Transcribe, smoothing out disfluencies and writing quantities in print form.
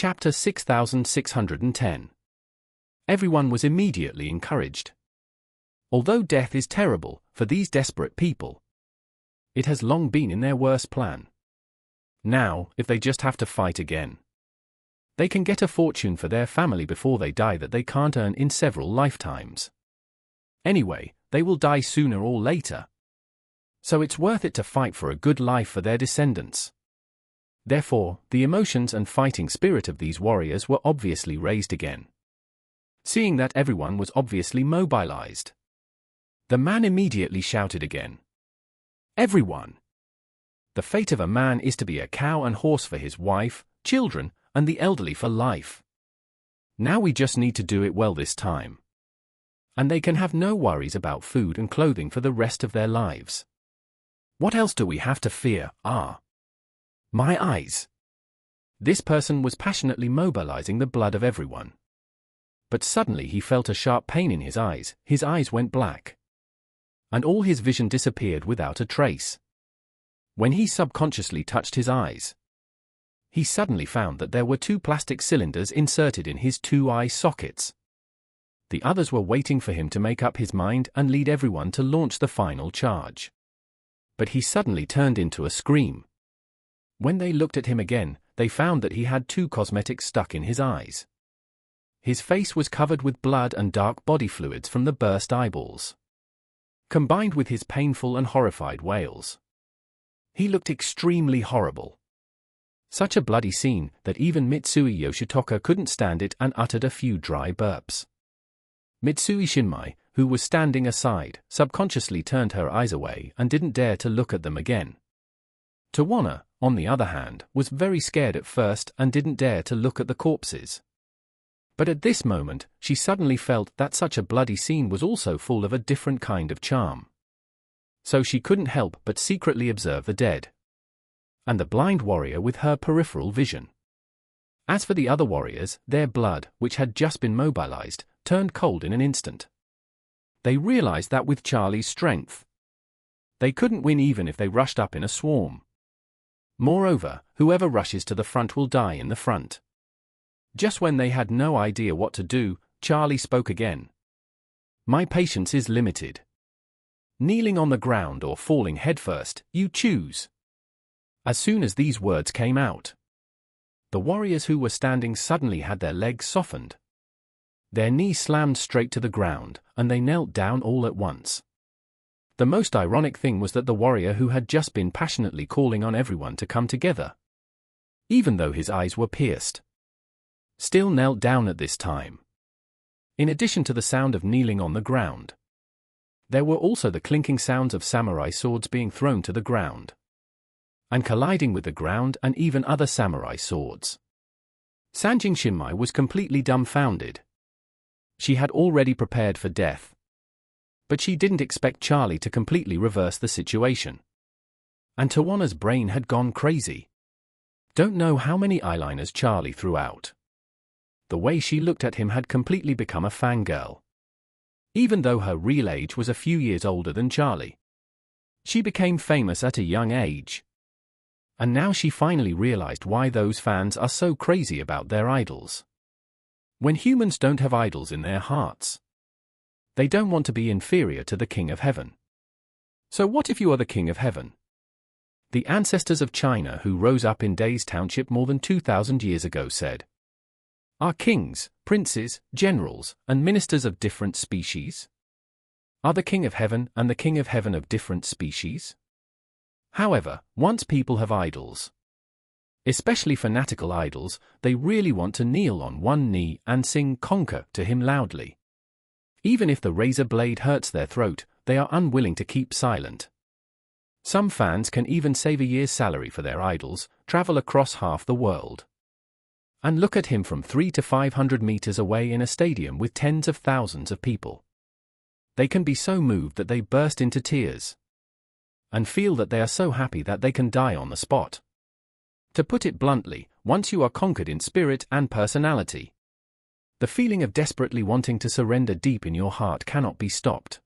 Chapter 6610. Everyone was immediately encouraged. Although death is terrible for these desperate people, it has long been in their worst plan. Now, if they just have to fight again, they can get a fortune for their family before they die that they can't earn in several lifetimes. Anyway, they will die sooner or later. So it's worth it to fight for a good life for their descendants. Therefore, the emotions and fighting spirit of these warriors were obviously raised again. Seeing that everyone was obviously mobilized, the man immediately shouted again. Everyone! The fate of a man is to be a cow and horse for his wife, children, and the elderly for life. Now we just need to do it well this time. And they can have no worries about food and clothing for the rest of their lives. What else do we have to fear? My eyes. This person was passionately mobilizing the blood of everyone. But suddenly he felt a sharp pain in his eyes went black. And all his vision disappeared without a trace. When he subconsciously touched his eyes, he suddenly found that there were 2 plastic cylinders inserted in his 2 eye sockets. The others were waiting for him to make up his mind and lead everyone to launch the final charge. But he suddenly turned into a scream. When they looked at him again, they found that he had 2 cosmetics stuck in his eyes. His face was covered with blood and dark body fluids from the burst eyeballs, combined with his painful and horrified wails. He looked extremely horrible. Such a bloody scene that even Mitsui Yoshitoka couldn't stand it and uttered a few dry burps. Mitsui Shinmai, who was standing aside, subconsciously turned her eyes away and didn't dare to look at them again. Tawana, on the other hand, was very scared at first and didn't dare to look at the corpses. But at this moment, she suddenly felt that such a bloody scene was also full of a different kind of charm. So she couldn't help but secretly observe the dead and the blind warrior with her peripheral vision. As for the other warriors, their blood, which had just been mobilized, turned cold in an instant. They realized that with Charlie's strength, they couldn't win even if they rushed up in a swarm. Moreover, whoever rushes to the front will die in the front. Just when they had no idea what to do, Charlie spoke again. My patience is limited. Kneeling on the ground or falling headfirst, you choose. As soon as these words came out, the warriors who were standing suddenly had their legs softened. Their knees slammed straight to the ground, and they knelt down all at once. The most ironic thing was that the warrior who had just been passionately calling on everyone to come together, even though his eyes were pierced, still knelt down at this time. In addition to the sound of kneeling on the ground, there were also the clinking sounds of samurai swords being thrown to the ground and colliding with the ground and even other samurai swords. Sanjin Shinmai was completely dumbfounded. She had already prepared for death, but she didn't expect Charlie to completely reverse the situation. And Tawana's brain had gone crazy. Don't know how many eyeliners Charlie threw out. The way she looked at him had completely become a fangirl. Even though her real age was a few years older than Charlie, she became famous at a young age. And now she finally realized why those fans are so crazy about their idols. When humans don't have idols in their hearts, they don't want to be inferior to the King of Heaven. So what if you are the King of Heaven? The ancestors of China who rose up in Day's Township more than 2,000 years ago said, are kings, princes, generals, and ministers of different species? Are the King of Heaven and the King of Heaven of different species? However, once people have idols, especially fanatical idols, they really want to kneel on one knee and sing "Conquer" to him loudly. Even if the razor blade hurts their throat, they are unwilling to keep silent. Some fans can even save a year's salary for their idols, travel across half the world, and look at him from 300 to 500 meters away in a stadium with tens of thousands of people. They can be so moved that they burst into tears and feel that they are so happy that they can die on the spot. To put it bluntly, once you are conquered in spirit and personality, the feeling of desperately wanting to surrender deep in your heart cannot be stopped.